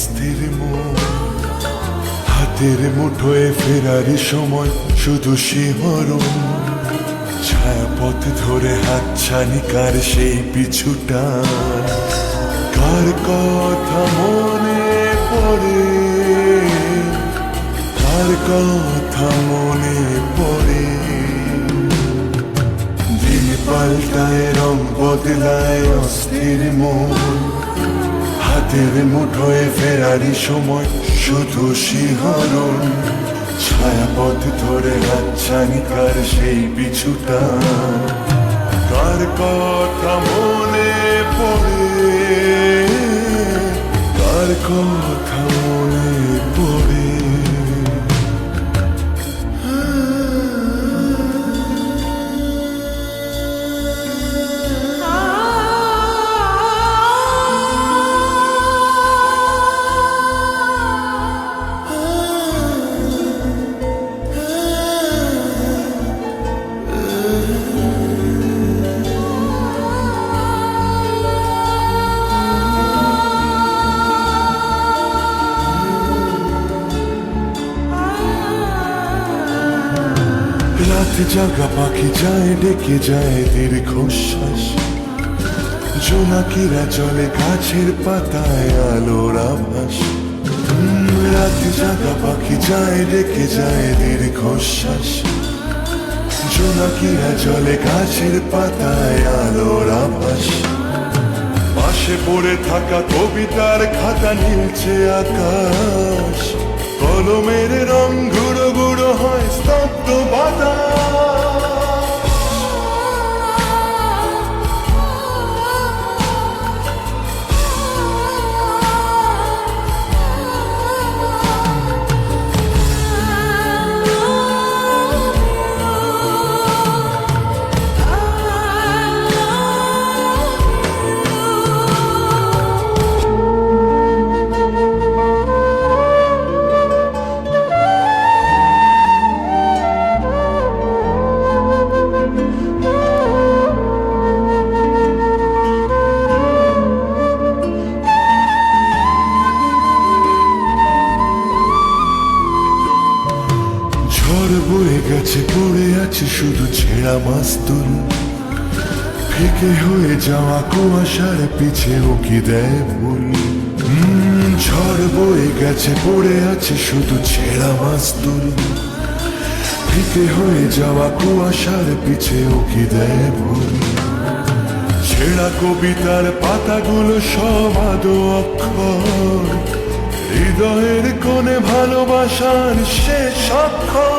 অস্থির মন, হাতের মুঠোয় ফেরারি সময় শুধু শিহরণ, ছায়াপথ ধরে হাতছানি কার সেই পিছুটা, কার কথা মনে পড়ে, কার কথা মনে পড়ে। দিন পাল্টায় রং বদলায় অস্থির মন, হাতের মুঠোয় ফেরারি সময় শুধু শিহরণ, ছায়াপথ ধরে হাতছানি কার সেই পিছুটা, কার কথা মনে পড়ে, কার কথা মনে পড়ে। রাত জাগা পাখি যায় ডেকে যায় দীর্ঘশ্বাস, জোনাকিরা চলে গাছের পাতায় আলোর আভাস। রাত জাগা পাখি যায় ডেকে যায় দীর্ঘশ্বাস, জোনাকিরা চলে গাছের পাতায় আলোর আভাস। পাশে পড়ে থাকা কবিতার খাতা নীলছে আকাশ, কলমের রং গুঁড়ো গুঁড়ো হয় স্তব্ধ বাতাস। ঝড় বয়ে গেছে পড়ে আছে শুধু ছেঁড়া মাস্তুল, ফেকে হয়ে যাওয়া কুয়াশার পিছে উকি দেয় ভুল। ঝড় বয়ে গেছে পড়ে আছে শুধু ছেঁড়া মাস্তুল, ফেকে হয়ে যাওয়া কুয়াশার পিছে উকি দেয় ভুল। ছেঁড়া কবিতার পাতাগুলো সব আদো অক্ষর, হৃদয়ের কোণে ভালোবাসার শেষ অক্ষর।